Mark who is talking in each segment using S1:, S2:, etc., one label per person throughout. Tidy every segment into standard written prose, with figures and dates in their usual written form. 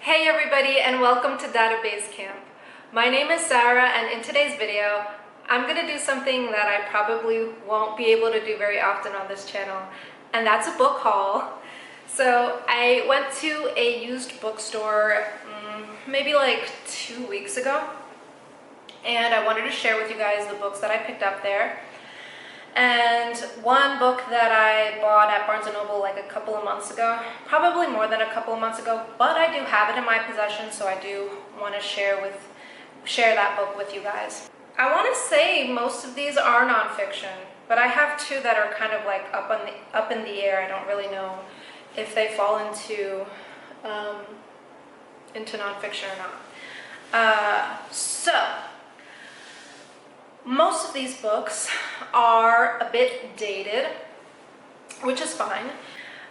S1: Hey everybody, and welcome to Database Camp. My name is Sarah, and in today's video I'm going to do something that I probably won't be able to do very often on this channel, and that's a book haul. So I went to a used bookstore maybe like 2 weeks ago, and I wanted to share with you guys the books that I picked up there. And one book that I bought at Barnes & Noble like a couple of months ago, probably more than a couple of months ago, but I do have it in my possession, so I do want to share that book with you guys. I want to say most of these are nonfiction, but I have two that are kind of like up in the air. I don't really know if they fall into nonfiction or not. Most of these books are a bit dated, which is fine.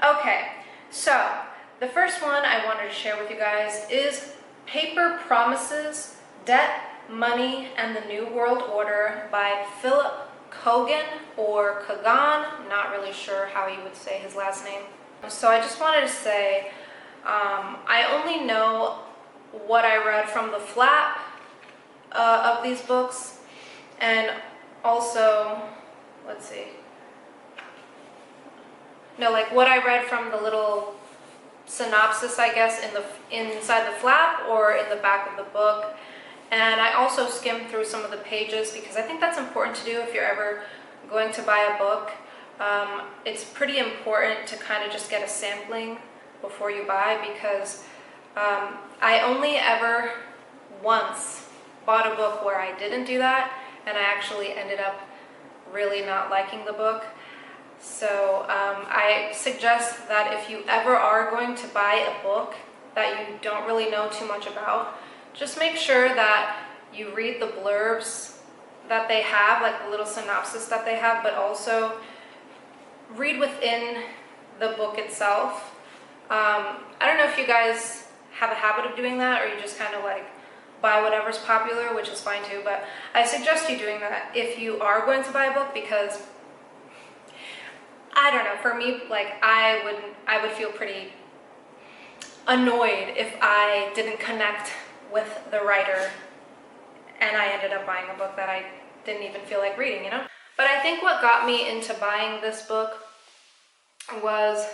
S1: Okay, so the first one I wanted to share with you guys is Paper Promises, Debt, Money, and the New World Order by Philip Cogan or Cogan, not really sure how you would say his last name. So I just wanted to say, I only know what I read from the flap of these books. And also, let's see. No, like what I read from the little synopsis, I guess, inside the flap or in the back of the book. And I also skimmed through some of the pages because I think that's important to do if you're ever going to buy a book. It's pretty important to kind of just get a sampling before you buy, because I only ever once bought a book where I didn't do that, and I actually ended up really not liking the book. So I suggest that if you ever are going to buy a book that you don't really know too much about, just make sure that you read the blurbs that they have, like the little synopsis that they have, but also read within the book itself. I don't know if you guys have a habit of doing that, or you just kind of like buy whatever's popular, which is fine too, but I suggest you doing that if you are going to buy a book, because I don't know, for me, like I would feel pretty annoyed if I didn't connect with the writer and I ended up buying a book that I didn't even feel like reading, you know? But I think what got me into buying this book was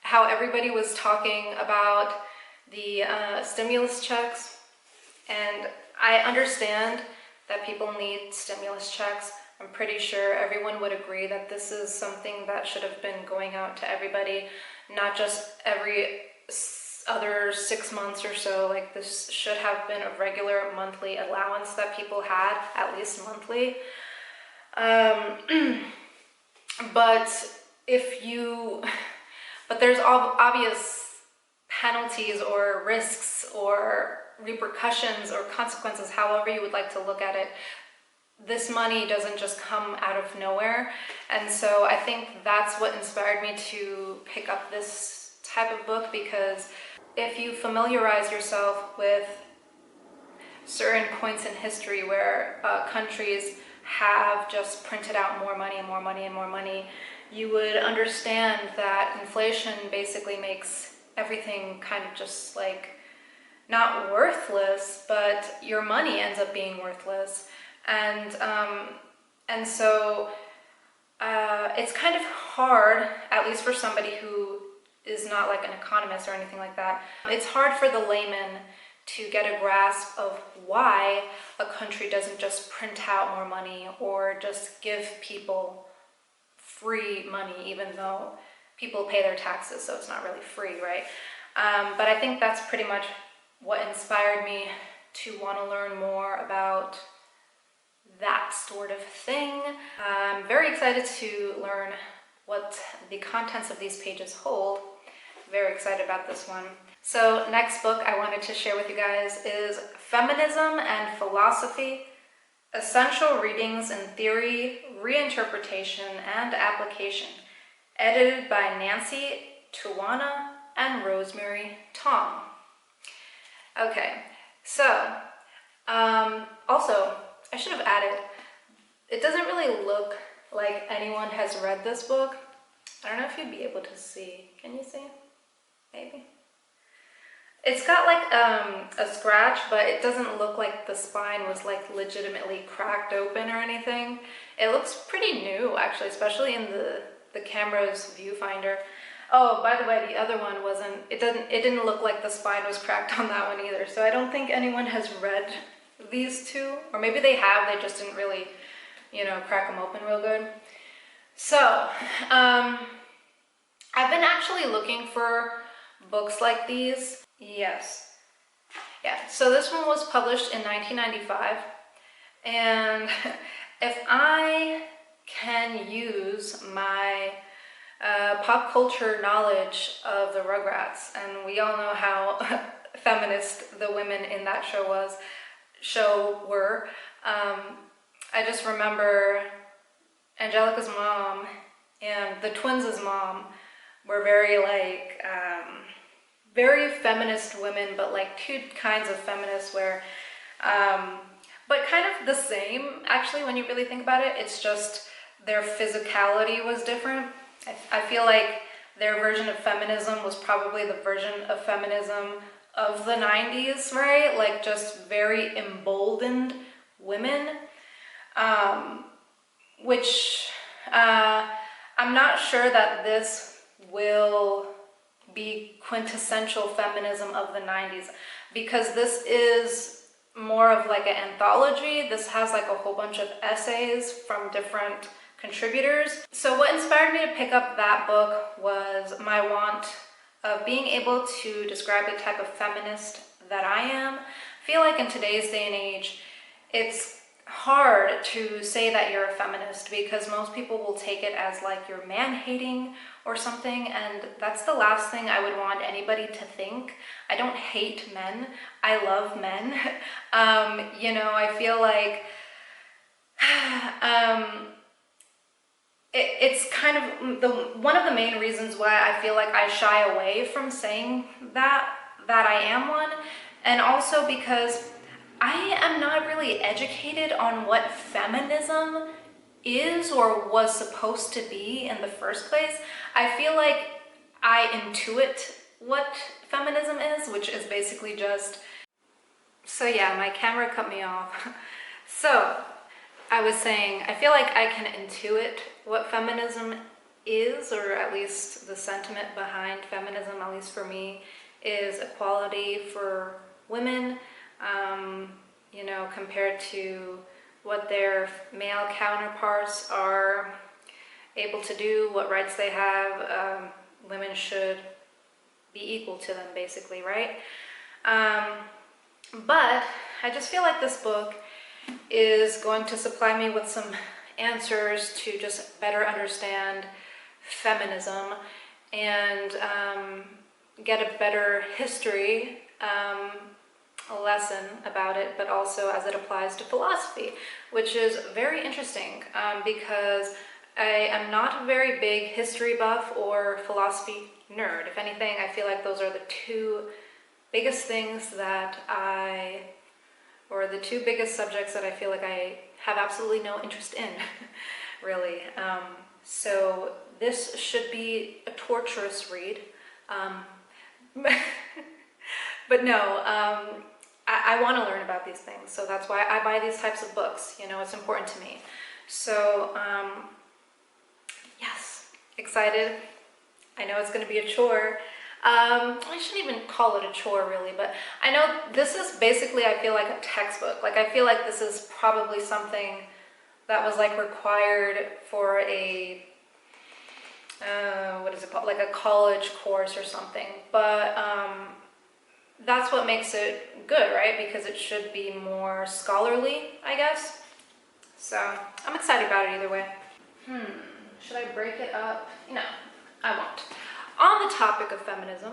S1: how everybody was talking about the stimulus checks. And I understand that people need stimulus checks. I'm pretty sure everyone would agree that this is something that should have been going out to everybody, not just every other 6 months or so. Like, this should have been a regular monthly allowance that people had, at least monthly. But there's obvious penalties or risks or repercussions or consequences, however you would like to look at it. This money doesn't just come out of nowhere, and so I think that's what inspired me to pick up this type of book, because if you familiarize yourself with certain points in history where countries have just printed out more money and more money and more money, you would understand that inflation basically makes everything kind of just like not worthless, but your money ends up being worthless. And so it's kind of hard, at least for somebody who is not like an economist or anything like that. It's hard for the layman to get a grasp of why a country doesn't just print out more money or just give people free money, even though people pay their taxes, so it's not really free, right? But I think that's pretty much what inspired me to want to learn more about that sort of thing. I'm very excited to learn what the contents of these pages hold. Very excited about this one. So next book I wanted to share with you guys is Feminism and Philosophy: Essential Readings in Theory, Reinterpretation, and Application, edited by Nancy Tuana and Rosemary Tong. Okay, so also I should have added, it doesn't really look like anyone has read this book. I don't know if you'd be able to see. Can you see? Maybe. It's got like a scratch, but it doesn't look like the spine was like legitimately cracked open or anything. It looks pretty new actually, especially in the camera's viewfinder. Oh, by the way, the other one it didn't look like the spine was cracked on that one either. So I don't think anyone has read these two, or maybe they have, they just didn't really, you know, crack them open real good. So, I've been actually looking for books like these. Yes. Yeah, so this one was published in 1995, and if I can use my pop culture knowledge of the Rugrats, and we all know how feminist the women in that show were. I just remember Angelica's mom and the twins' mom were very like very feminist women, but like two kinds of feminists where but kind of the same actually when you really think about it. It's just their physicality was different. I feel like their version of feminism was probably the version of feminism of the 90s, right? Like just very emboldened women, which I'm not sure that this will be quintessential feminism of the 90s, because this is more of like an anthology. This has like a whole bunch of essays from different contributors. So what inspired me to pick up that book was my want of being able to describe the type of feminist that I am. I feel like in today's day and age, it's hard to say that you're a feminist because most people will take it as like you're man-hating or something, and that's the last thing I would want anybody to think. I don't hate men. I love men. You know, I feel like it's kind of one of the main reasons why I feel like I shy away from saying that I am one, and also because I am not really educated on what feminism is or was supposed to be in the first place. I feel like I intuit what feminism is, which is basically just... So yeah, my camera cut me off. So I was saying, I feel like I can intuit what feminism is, or at least the sentiment behind feminism, at least for me, is equality for women, you know, compared to what their male counterparts are able to do, what rights they have. Women should be equal to them, basically, right? But I just feel like this book is going to supply me with some answers to just better understand feminism and get a better history lesson about it, but also as it applies to philosophy, which is very interesting because I am not a very big history buff or philosophy nerd. If anything, I feel like those are the two biggest things that or the two biggest subjects that I feel like I have absolutely no interest in, really. So this should be a torturous read. But no, I want to learn about these things, so that's why I buy these types of books. You know, it's important to me. So, yes, excited. I know it's going to be a chore. I shouldn't even call it a chore, really, but I know this is basically, I feel like, a textbook. Like, I feel like this is probably something that was, like, required for a, what is it called? Like a college course or something. But, that's what makes it good, right? Because it should be more scholarly, I guess. So I'm excited about it either way. Should I break it up? No, I won't. On the topic of feminism,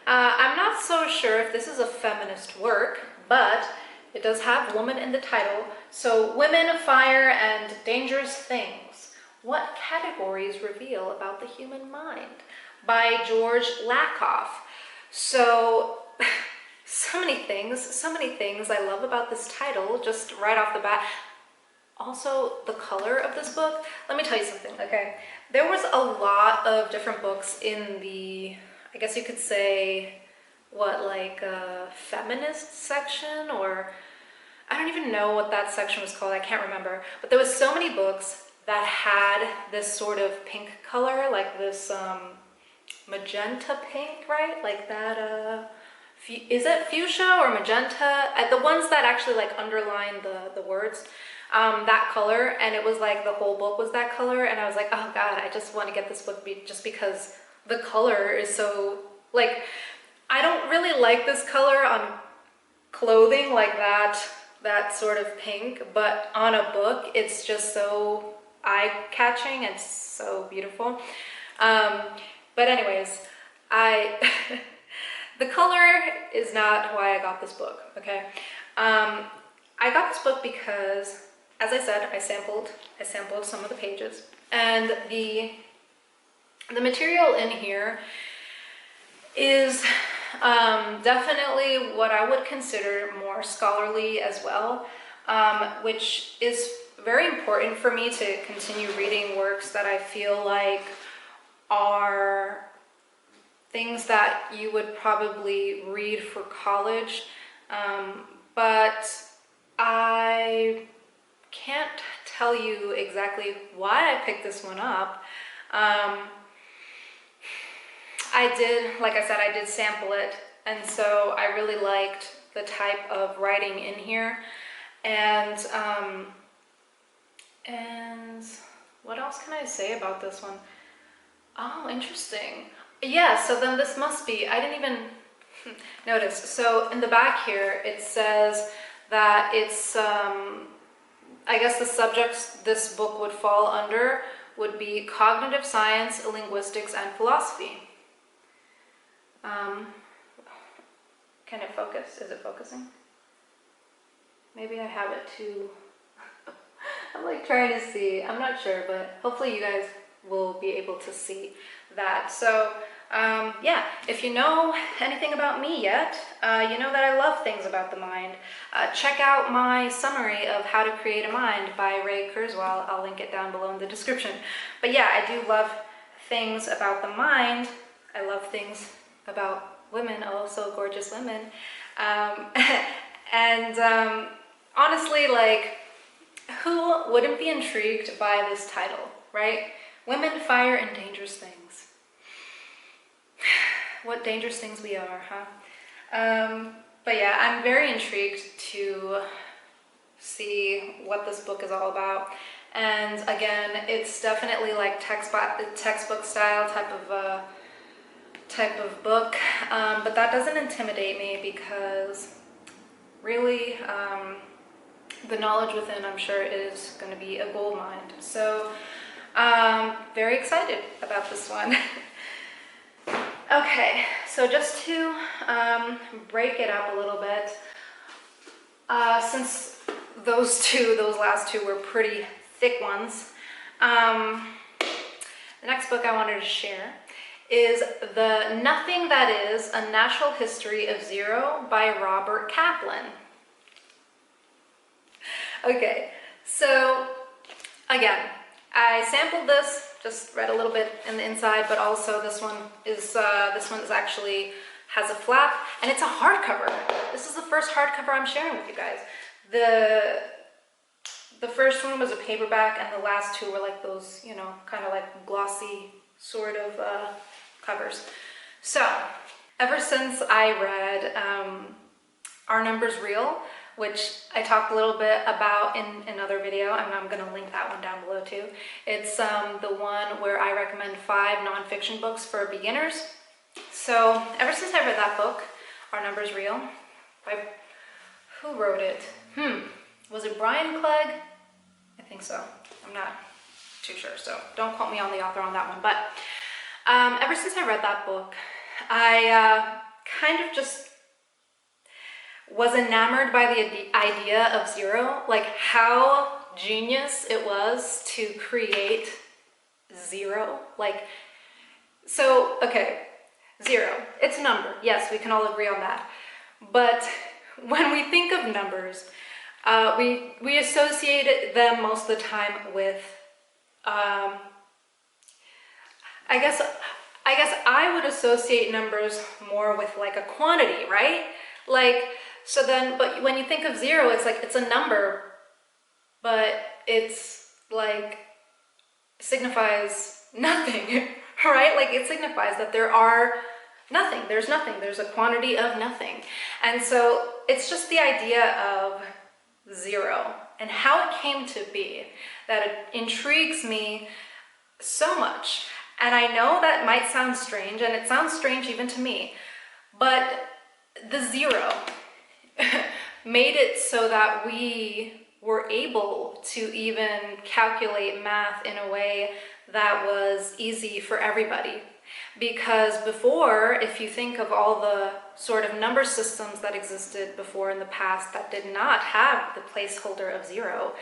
S1: I'm not so sure if this is a feminist work, but it does have woman in the title. So Women, Fire, and Dangerous Things. What categories reveal about the human mind? By George Lakoff. So so many things I love about this title, just right off the bat. Also, the color of this book. Let me tell you something, okay? There was a lot of different books in the, I guess you could say, what, like a feminist section, or I don't even know what that section was called, I can't remember. But there was so many books that had this sort of pink color, like this magenta pink, right? Like that, is it fuchsia or magenta? The ones that actually like underline the words, that color, and it was like the whole book was that color, and I was like, oh God, I just want to get this book just because the color is so, like, I don't really like this color on clothing like that sort of pink, but on a book, it's just so eye-catching and so beautiful. But anyways, the color is not why I got this book, okay? I got this book because, as I said, I sampled some of the pages, and the material in here is definitely what I would consider more scholarly as well, which is very important for me to continue reading works that I feel like are things that you would probably read for college, but I can't tell you exactly why I picked this one up. I did, like I said, I did sample it, and so I really liked the type of writing in here, and what else can I say about this one? Oh, interesting. Yeah, so then this must be, I didn't even notice. So in the back here, it says that it's, I guess the subjects this book would fall under would be cognitive science, linguistics, and philosophy. Can it focus? Is it focusing? Maybe I have it too. I'm like trying to see. I'm not sure, but hopefully you guys will be able to see that. So yeah, if you know anything about me yet, you know that I love things about the mind. Check out my summary of How to Create a Mind by Ray Kurzweil. I'll link it down below in the description. But yeah, I do love things about the mind. I love things about women, also gorgeous women. Honestly, like, who wouldn't be intrigued by this title, right? Women, Fire, and Dangerous Things. What dangerous things we are, huh? But yeah, I'm very intrigued to see what this book is all about. And again, it's definitely like textbook style type of book, but that doesn't intimidate me because really the knowledge within, I'm sure, is going to be a gold mine. So very excited about this one. Okay, so just to break it up a little bit, since those last two were pretty thick ones, the next book I wanted to share is The Nothing That Is, A Natural History of Zero by Robert Kaplan. Okay, so again, I sampled this, just read a little bit in the inside, but also this one is actually has a flap, and it's a hardcover. This is the first hardcover I'm sharing with you guys. The first one was a paperback, and the last two were like those, you know, kind of like glossy sort of covers. So, ever since I read Are Numbers Real, which I talked a little bit about in another video, and I'm going to link that one down below too. It's the one where I recommend 5 nonfiction books for beginners. So, ever since I read that book, Are Numbers Real, who wrote it? Was it Brian Clegg? I think so. I'm not too sure, so don't quote me on the author on that one. But ever since I read that book, I kind of just was enamored by the idea of zero, like how genius it was to create zero. Like, so, okay, zero, it's a number. Yes, we can all agree on that. But when we think of numbers, we associate them most of the time with, I guess I guess I would associate numbers more with like a quantity, right? Like, so then, but when you think of zero, it's like, it's a number, but it's like, signifies nothing, right? Like it signifies that there are nothing, there's nothing, there's a quantity of nothing. And so it's just the idea of zero and how it came to be that it intrigues me so much. And I know that might sound strange, and it sounds strange even to me, but the zero made it so that we were able to even calculate math in a way that was easy for everybody. Because before, if you think of all the sort of number systems that existed before in the past that did not have the placeholder of zero,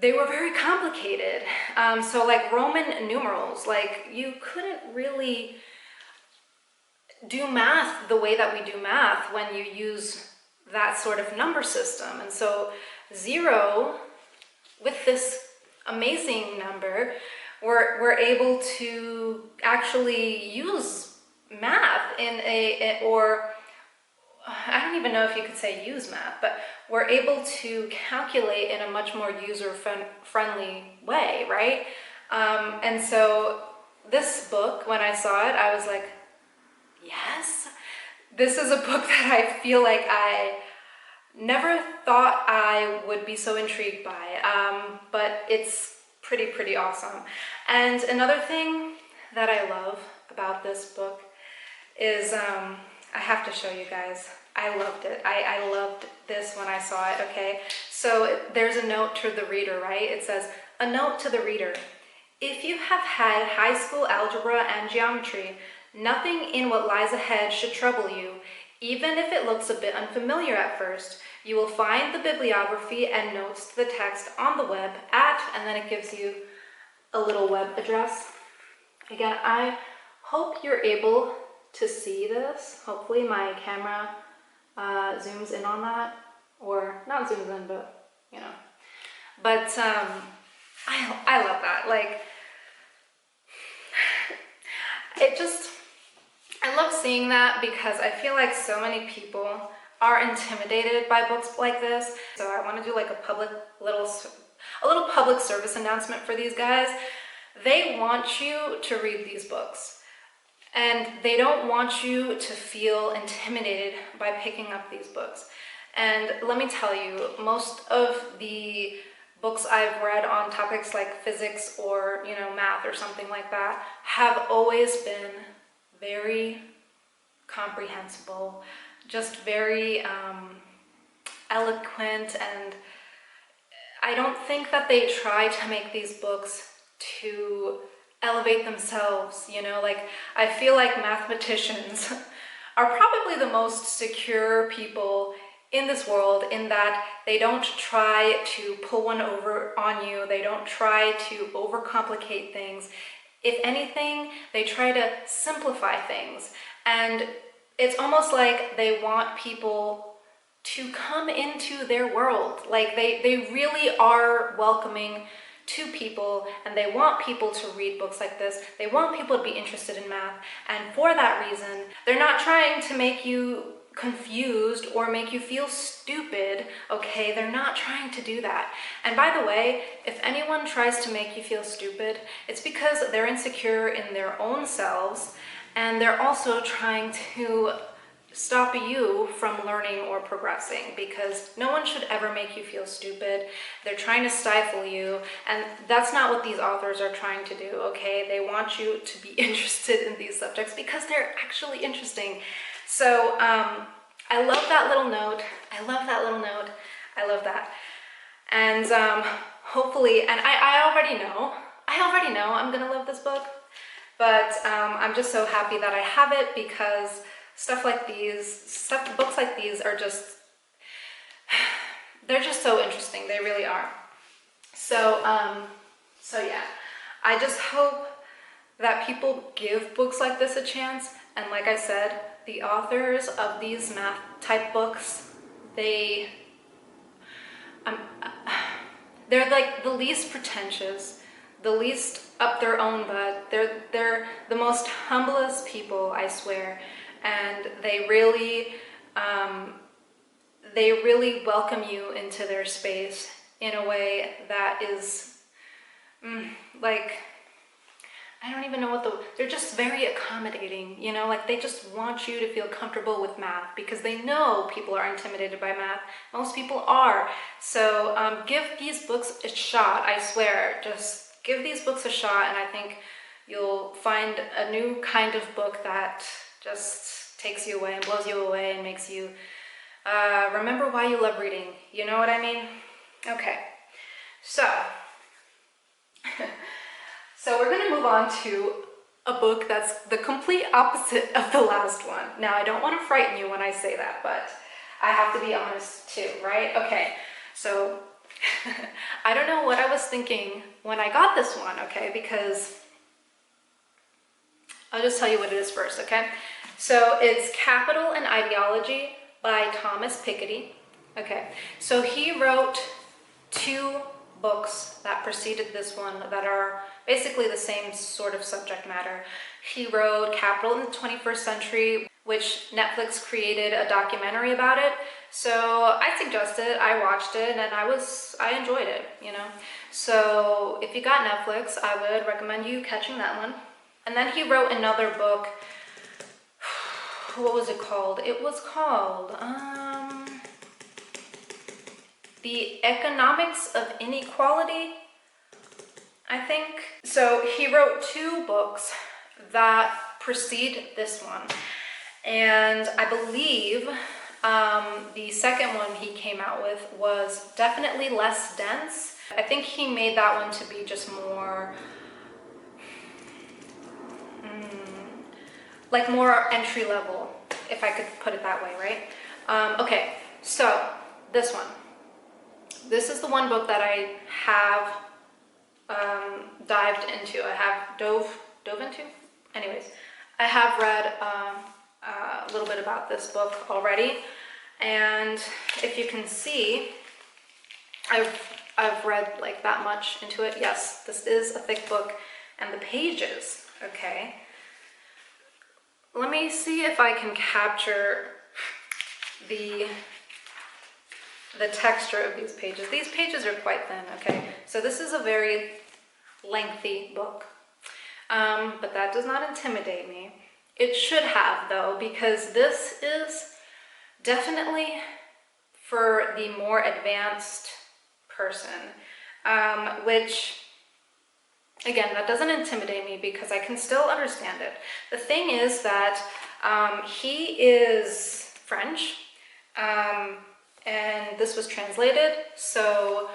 S1: they were very complicated. So like Roman numerals, like you couldn't really do math the way that we do math when you use that sort of number system. And so zero, with this amazing number, we're able to actually use math in or I don't even know if you could say use math, but we're able to calculate in a much more user-friendly way, right? And so this book, when I saw it, I was like, yes, this is a book that I feel like I never thought I would be so intrigued by, but it's pretty awesome. And another thing that I love about this book is, I have to show you guys. I loved it. I loved this when I saw it, okay? So there's a note to the reader, right? It says, a note to the reader. If you have had high school algebra and geometry, nothing in what lies ahead should trouble you, even if it looks a bit unfamiliar at first. You will find the bibliography and notes to the text on the web at, and then it gives you a little web address. Again, I hope you're able to see this. Hopefully my camera zooms in on that, or not zooms in, but you know. But I love that. Like, it just, I love seeing that because I feel like so many people are intimidated by books like this. So I want to do like a little public service announcement for these guys. They want you to read these books, and they don't want you to feel intimidated by picking up these books. And let me tell you, most of the books I've read on topics like physics or, you know, math or something like that have always been very comprehensible, just very eloquent, and I don't think that they try to make these books to elevate themselves, you know. Like, I feel like mathematicians are probably the most secure people in this world, in that they don't try to pull one over on you, they don't try to overcomplicate things. If anything, they try to simplify things, and it's almost like they want people to come into their world. Like they really are welcoming to people, and they want people to read books like this. They want people to be interested in math, and for that reason, they're not trying to make you confused or make you feel stupid, okay? They're not trying to do that. And by the way, if anyone tries to make you feel stupid, it's because they're insecure in their own selves, and they're also trying to stop you from learning or progressing, because no one should ever make you feel stupid. They're trying to stifle you, and that's not what these authors are trying to do, okay? They want you to be interested in these subjects because they're actually interesting. So I love that little note. I love that little note. I love that. And hopefully, and I already know I'm gonna love this book, but I'm just so happy that I have it, because books like these are just, they're just so interesting. They really are. So yeah, I just hope that people give books like this a chance. And like I said, the authors of these math type books, they're like the least pretentious, the least up their own butt. They're the most humblest people, I swear, and they really welcome you into their space in a way that is like, I don't even know they're just very accommodating, you know, like they just want you to feel comfortable with math because they know people are intimidated by math. Most people are. So give these books a shot, I swear. Just give these books a shot, and I think you'll find a new kind of book that just takes you away and blows you away and makes you remember why you love reading. You know what I mean? Okay, so we're going to move on to a book that's the complete opposite of the last one. Now, I don't want to frighten you when I say that, but I have to be honest too, right? Okay, so I don't know what I was thinking when I got this one, okay? Because I'll just tell you what it is first, okay? So it's Capital and Ideology by Thomas Piketty. Okay, so he wrote 2 books that preceded this one that are basically the same sort of subject matter. He wrote Capital in the 21st Century, which Netflix created a documentary about it. So I suggested, I watched it, and I enjoyed it, you know. So if you got Netflix, I would recommend you catching that one. And then he wrote another book. What was it called? It was called The Economics of Inequality, I think. So he wrote 2 books that precede this one. And I believe the second one he came out with was definitely less dense. I think he made that one to be just more, like more entry level, if I could put it that way, right? Okay, so this one. This is the one book that I have dived into. I have dove into? Anyways, I have read a little bit about this book already. And if you can see, I've read like that much into it. Yes, this is a thick book. And the pages, okay. Let me see if I can capture the texture of these pages. These pages are quite thin, okay? So this is a very lengthy book, but that does not intimidate me. It should have, though, because this is definitely for the more advanced person, which, again, that doesn't intimidate me because I can still understand it. The thing is that he is French, and this was translated, so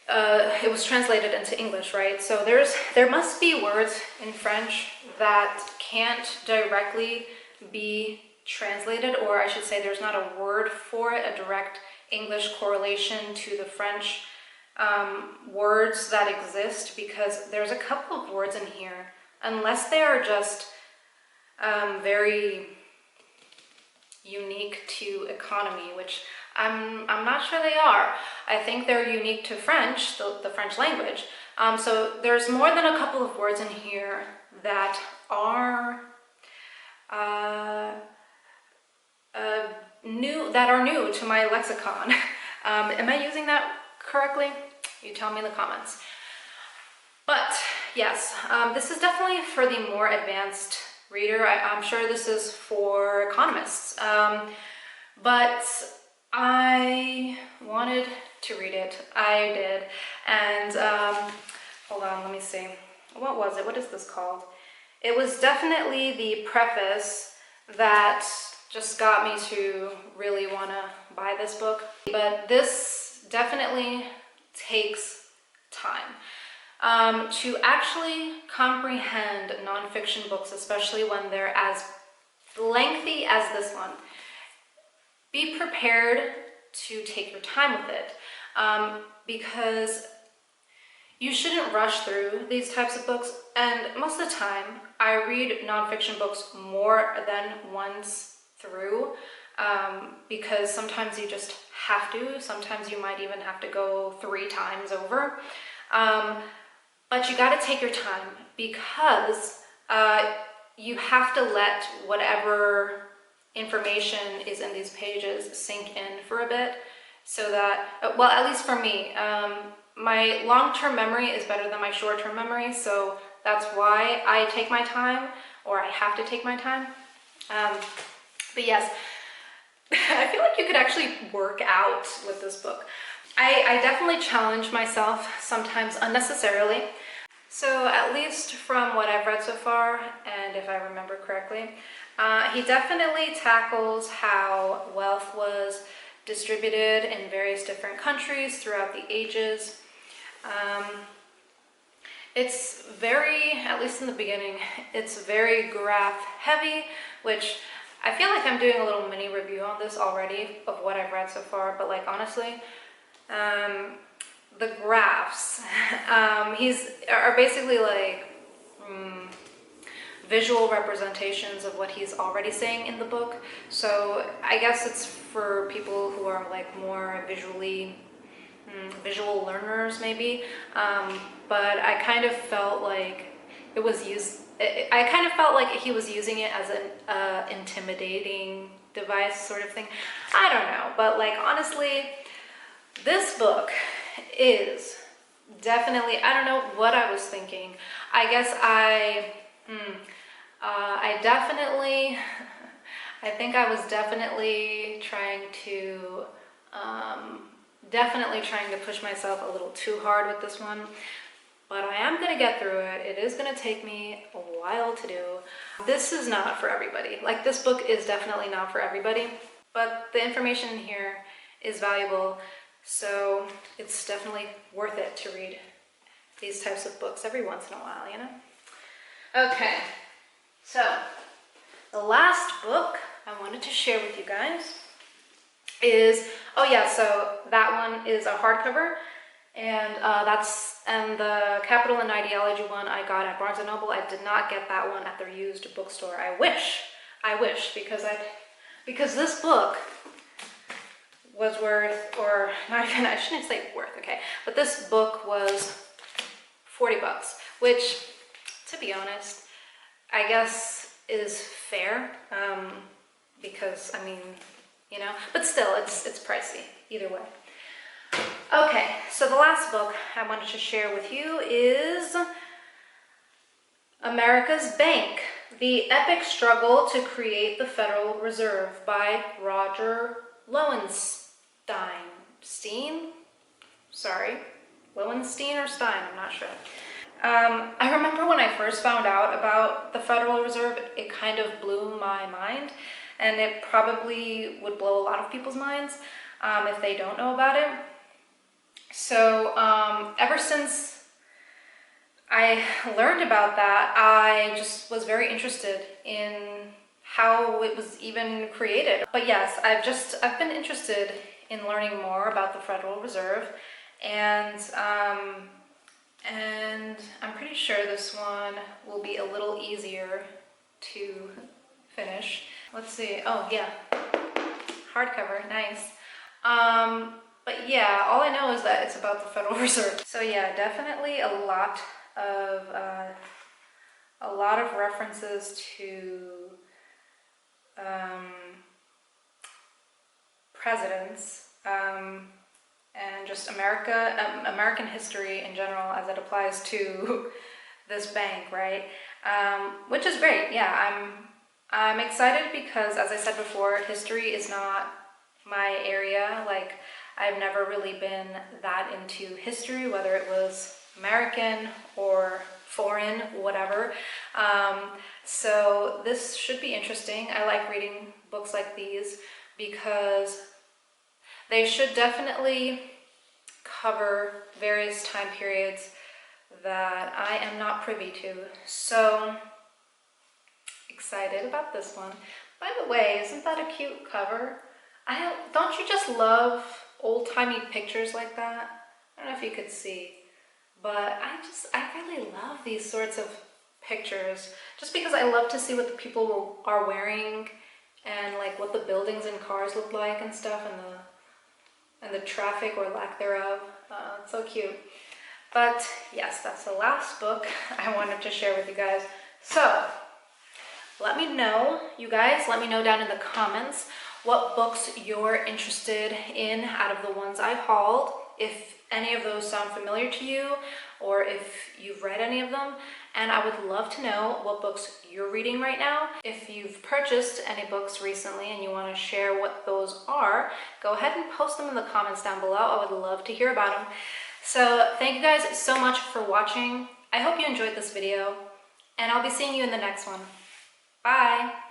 S1: it was translated into English, right? So there must be words in French that can't directly be translated, or I should say there's not a word for it, a direct English correlation to the French words that exist, because there's a couple of words in here, unless they are just very unique to economy, which I'm not sure they are. I think they're unique to French, the French language. So there's more than a couple of words in here that are new to my lexicon. Am I using that correctly? You tell me in the comments. But yes, this is definitely for the more advanced reader. I'm sure this is for economists. But I wanted to read it. I did. And hold on, let me see. What was it? What is this called? It was definitely the preface that just got me to really want to buy this book. But this definitely takes time to actually comprehend nonfiction books, especially when they're as lengthy as this one. Be prepared to take your time with it, because you shouldn't rush through these types of books. And most of the time, I read nonfiction books more than once through, because sometimes you just have to. Sometimes you might even have to go 3 times over. But you got to take your time, because you have to let whatever information is in these pages sink in for a bit, so that, well, at least for me, my long-term memory is better than my short-term memory, so that's why I take my time, or I have to take my time. But yes, I feel like you could actually work out with this book. I definitely challenge myself sometimes unnecessarily. So at least from what I've read so far, and if I remember correctly, he definitely tackles how wealth was distributed in various different countries throughout the ages. It's very, at least in the beginning, it's very graph heavy, which I feel like I'm doing a little mini review on this already of what I've read so far, but like honestly, the graphs, are basically like visual representations of what he's already saying in the book. So I guess it's for people who are like more visual learners maybe, but I kind of felt like it was I kind of felt like he was using it as an intimidating device sort of thing. I don't know, but like honestly, this book is definitely, I don't know what I was thinking. I guess I think I was definitely trying to push myself a little too hard with this one, but I am gonna get through it. It is gonna take me a while to do. This is not for everybody. Like, this book is definitely not for everybody, but the information here is valuable, so it's definitely worth it to read these types of books every once in a while, you know? Okay, so the last book I wanted to share with you guys is, oh yeah, so that one is a hardcover, and the Capital and Ideology one I got at Barnes & Noble. I did not get that one at their used bookstore. I wish, because this book was worth, or not even, I shouldn't say worth, okay, but this book was $40, which, to be honest, I guess is fair, because, I mean, you know, but still, it's pricey, either way. Okay, so the last book I wanted to share with you is America's Bank, The Epic Struggle to Create the Federal Reserve by Roger Lowenstein. Lowenstein or Stein, I'm not sure. I remember when I first found out about the Federal Reserve, it kind of blew my mind, and it probably would blow a lot of people's minds if they don't know about it. So ever since I learned about that, I just was very interested in how it was even created. But yes, I've been interested in learning more about the Federal Reserve, and I'm pretty sure this one will be a little easier to finish. Let's see. Oh yeah, hardcover, nice. But yeah, all I know is that it's about the Federal Reserve. So yeah, definitely a lot of references to presidents, and just American history in general as it applies to this bank, right? Which is great. Yeah, I'm excited because, as I said before, history is not my area. Like, I've never really been that into history, whether it was American or foreign, whatever. So this should be interesting. I like reading books like these because they should definitely cover various time periods that I am not privy to. So excited about this one. By the way, isn't that a cute cover? Don't you just love old-timey pictures like that? I don't know if you could see, but I really love these sorts of pictures, just because I love to see what the people are wearing and like what the buildings and cars look like and stuff, and the traffic or lack thereof. It's so cute. But yes, that's the last book I wanted to share with you guys. So let me know, you guys, let me know down in the comments what books you're interested in out of the ones I hauled, if any of those sound familiar to you, or if you've read any of them. And I would love to know what books you're reading right now. If you've purchased any books recently and you want to share what those are, go ahead and post them in the comments down below. I would love to hear about them. So thank you guys so much for watching. I hope you enjoyed this video, and I'll be seeing you in the next one. Bye!